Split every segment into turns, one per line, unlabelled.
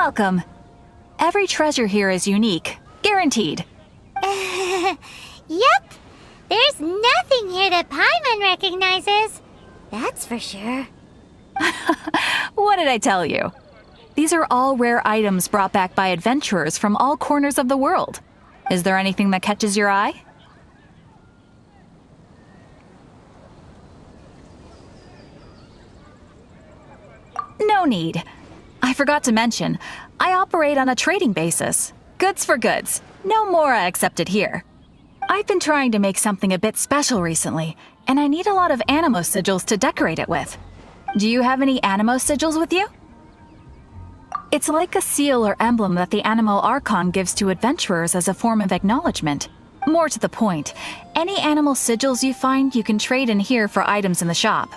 welcome. Every treasure here is unique, guaranteed.
Yep. There's nothing here that Paimon recognizes. That's for sure.
What did I tell you? These are all rare items brought back by adventurers from all corners of the world. Is there anything that catches your eye? No need. I forgot to mention, I operate on a trading basis. Goods for goods. No Mora accepted here. I've been trying to make something a bit special recently, and I need a lot of Anemo sigils to decorate it with. Do you have any Anemo sigils with you? It's like a seal or emblem that the Anemo Archon gives to adventurers as a form of acknowledgement. More to the point, any animal sigils you find you can trade in here for items in the shop.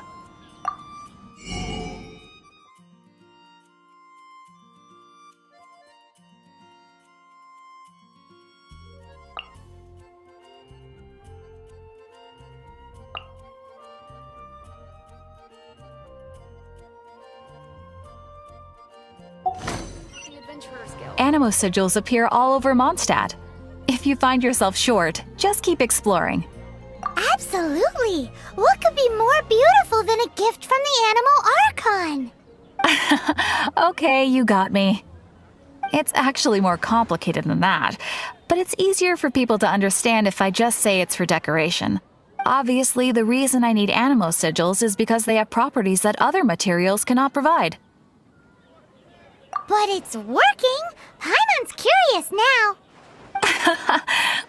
Anemo sigils appear all over Mondstadt. If you find yourself short, just keep exploring.
Absolutely! What could be more beautiful than a gift from the Anemo Archon?
Okay, you got me. It's actually more complicated than that, but it's easier for people to understand if I just say it's for decoration. Obviously, the reason I need Anemo sigils is because they have properties that other materials cannot provide.
But it's working! Paimon's curious now.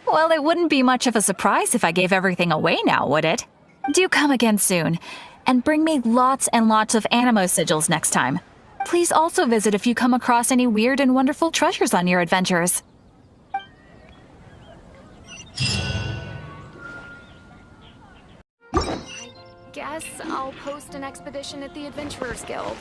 Well, it wouldn't be much of a surprise if I gave everything away now, would it? Do come again soon, and bring me lots and lots of Anemo sigils next time. Please also visit if you come across any weird and wonderful treasures on your adventures.
I guess I'll post an expedition at the Adventurers Guild.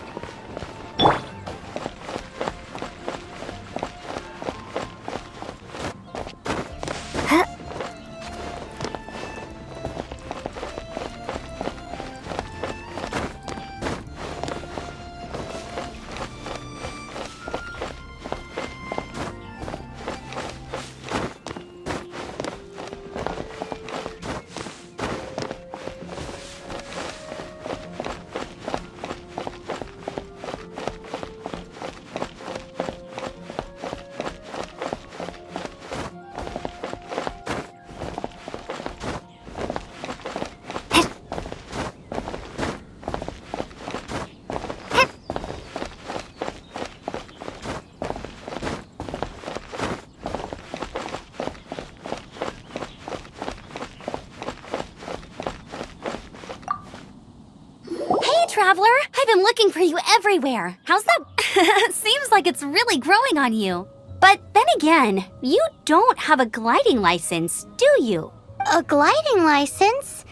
Traveler, I've been looking for you everywhere. How's that? Seems like it's really growing on you. But then again, you don't have a gliding license, do you?
A gliding license?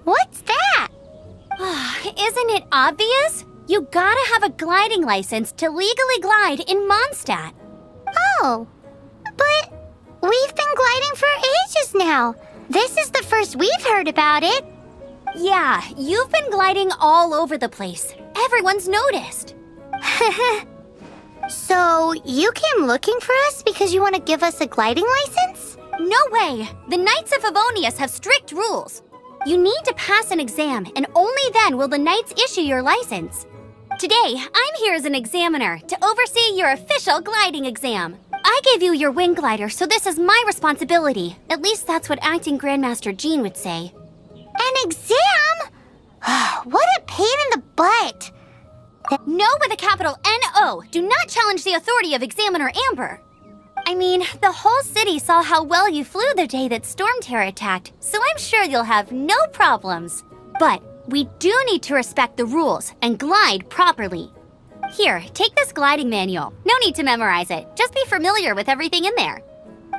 What's that?
Isn't it obvious? You gotta have a gliding license to legally glide in Mondstadt.
Oh, but we've been gliding for ages now. This is the first we've heard about it.
Yeah, you've been gliding all over the place. Everyone's noticed.
So, you came looking for us because you want to give us a gliding license?
No way! The Knights of Favonius have strict rules. You need to pass an exam, and only then will the Knights issue your license. Today, I'm here as an examiner to oversee your official gliding exam. I gave you your wing glider, so this is my responsibility. At least that's what Acting Grandmaster Jean would say.
An exam? What a pain in the butt.
No with a capital N-O. Do not challenge the authority of Examiner Amber. I mean, the whole city saw how well you flew the day that Stormterror attacked, so I'm sure you'll have no problems. But we do need to respect the rules and glide properly. Here, take this gliding manual. No need to memorize it. Just be familiar with everything in there.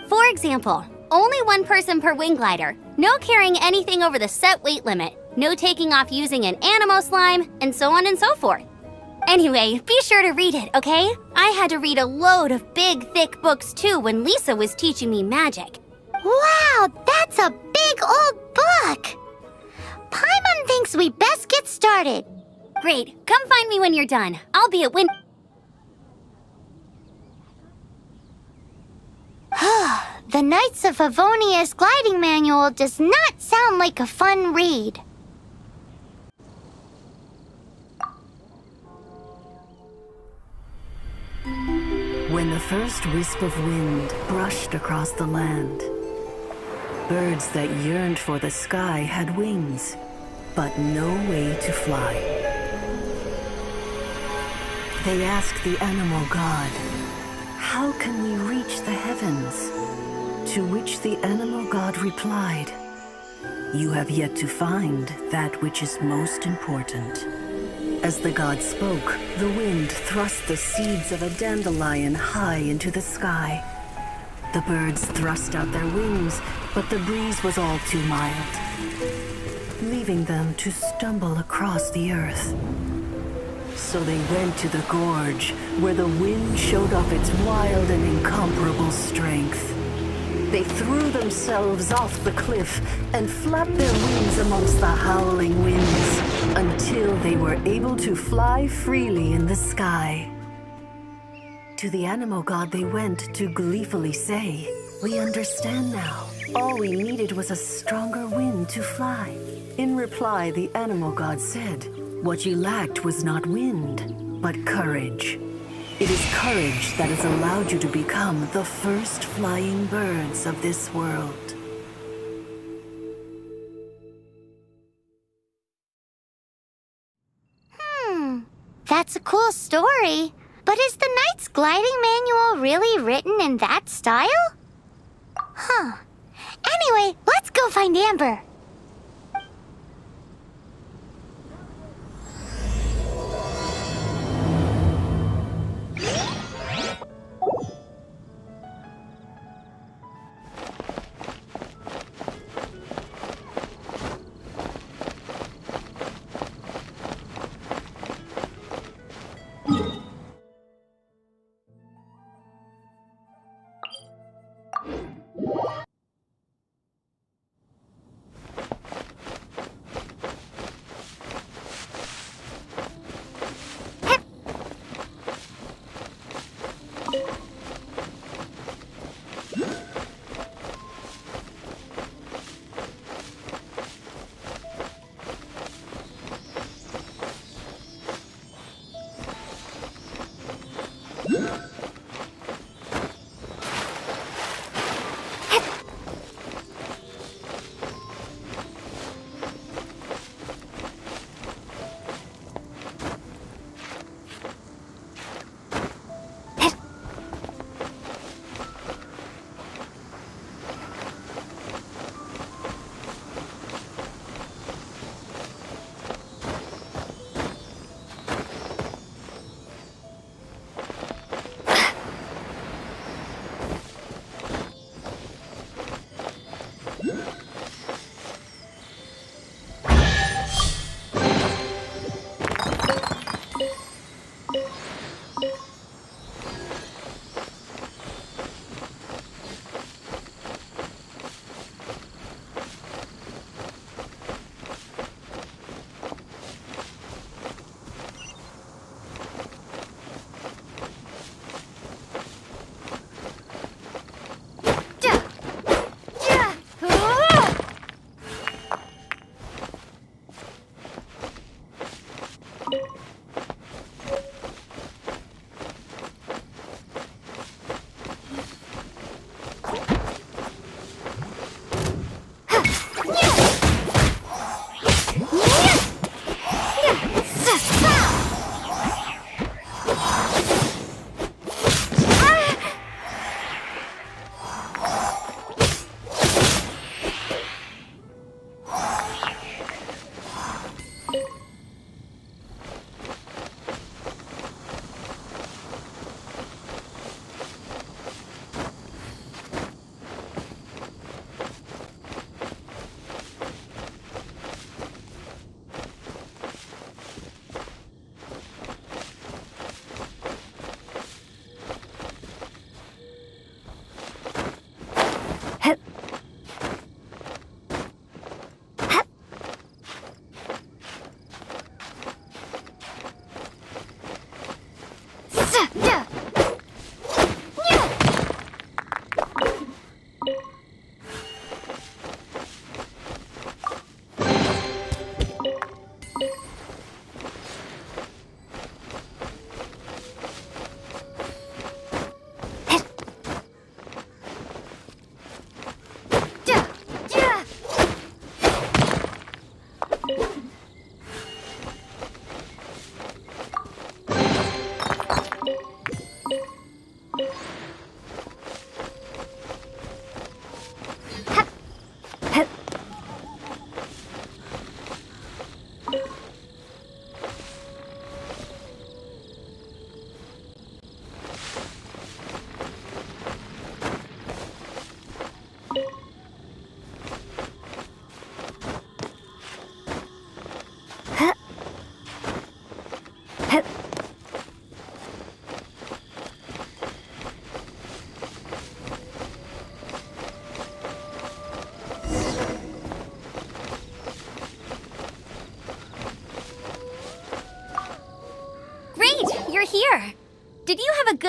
For example, only one person per wing glider. No carrying anything over the set weight limit. No taking off using an Anemo slime, and so on and so forth. Anyway, be sure to read it, okay? I had to read a load of big, thick books too when Lisa was teaching me magic.
Wow, that's a big old book! Paimon thinks we best get started.
Great, come find me when you're done. I'll be at
The Knights of Favonia's gliding manual does not sound like a fun read.
When the first wisp of wind brushed across the land, birds that yearned for the sky had wings, but no way to fly. They asked the Anemo god, "How can we reach the heavens?" To which the Anemo god replied, "You have yet to find that which is most important." As the god spoke, the wind thrust the seeds of a dandelion high into the sky. The birds thrust out their wings, but the breeze was all too mild, leaving them to stumble across the earth. So they went to the gorge, where the wind showed off its wild and incomparable strength. They threw themselves off the cliff and flapped their wings amongst the howling winds until they were able to fly freely in the sky. To the Anemo god they went to gleefully say, "We understand now. All we needed was a stronger wind to fly." In reply, the Anemo god said, "What you lacked was not wind, but courage. It is courage that has allowed you to become the first flying birds of this world."
That's a cool story. But is the Knight's gliding manual really written in that style? Anyway, let's go find Amber.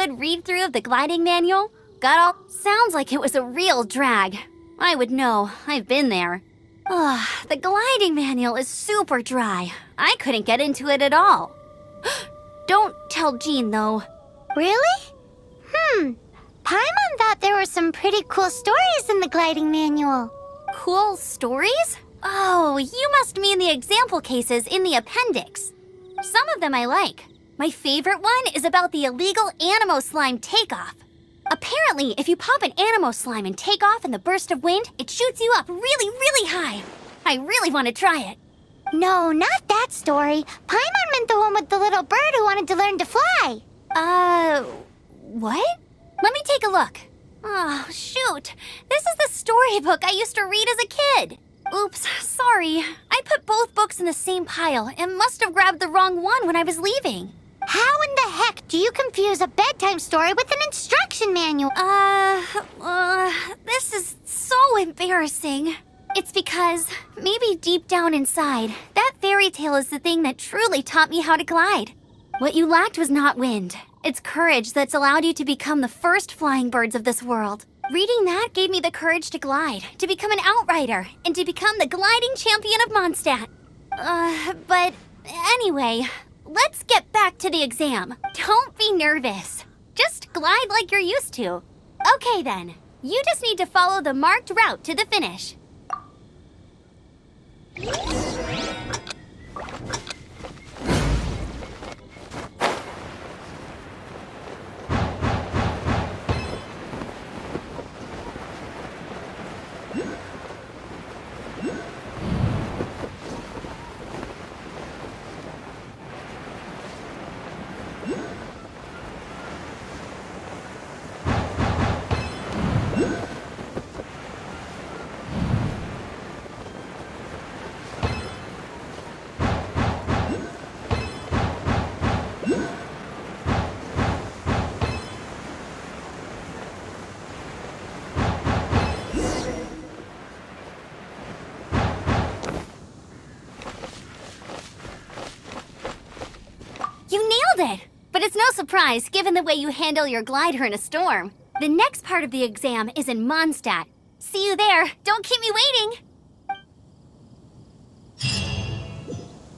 good read-through of the gliding manual? Sounds like it was a real drag. I would know. I've been there. Ugh, the gliding manual is super dry. I couldn't get into it at all. Don't tell Jean, though.
Really? Paimon thought there were some pretty cool stories in the gliding manual.
Cool stories? Oh, you must mean the example cases in the appendix. Some of them I like. My favorite one is about the illegal Anemo slime takeoff. Apparently, if you pop an Anemo slime and take off in the burst of wind, it shoots you up really, really high. I really want to try it.
No, not that story. Paimon meant the one with the little bird who wanted to learn to fly.
What? Let me take a look. Oh, shoot. This is the storybook I used to read as a kid. Oops, sorry. I put both books in the same pile and must have grabbed the wrong one when I was leaving.
How in the heck do you confuse a bedtime story with an instruction manual?
This is so embarrassing. It's because, maybe deep down inside, that fairy tale is the thing that truly taught me how to glide. What you lacked was not wind. It's courage that's allowed you to become the first flying birds of this world. Reading that gave me the courage to glide, to become an outrider, and to become the gliding champion of Mondstadt. But anyway, let's get back to the exam. Don't be nervous. Just glide like you're used to. Okay then, you just need to follow the marked route to the finish. You nailed it! But it's no surprise, given the way you handle your glider in a storm. The next part of the exam is in Mondstadt. See you there. Don't keep me waiting.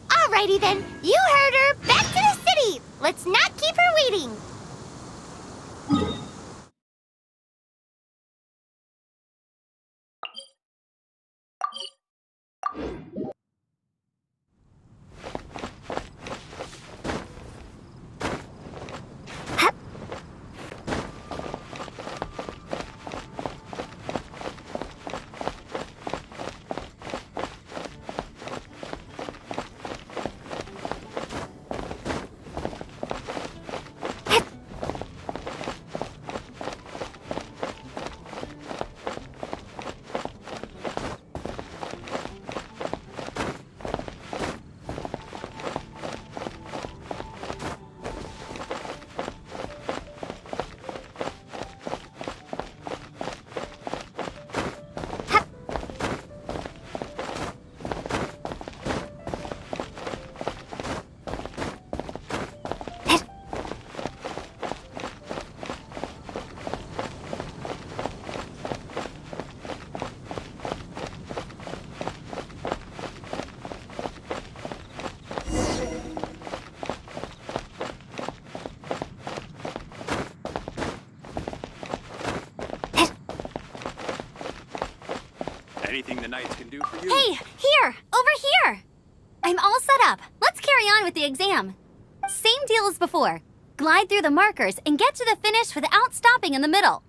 Alrighty then, you heard her. Back to the city. Let's not keep her waiting.
Anything the knights can do for you?
Hey, here! Over here! I'm all set up. Let's carry on with the exam. Same deal as before. Glide through the markers and get to the finish without stopping in the middle.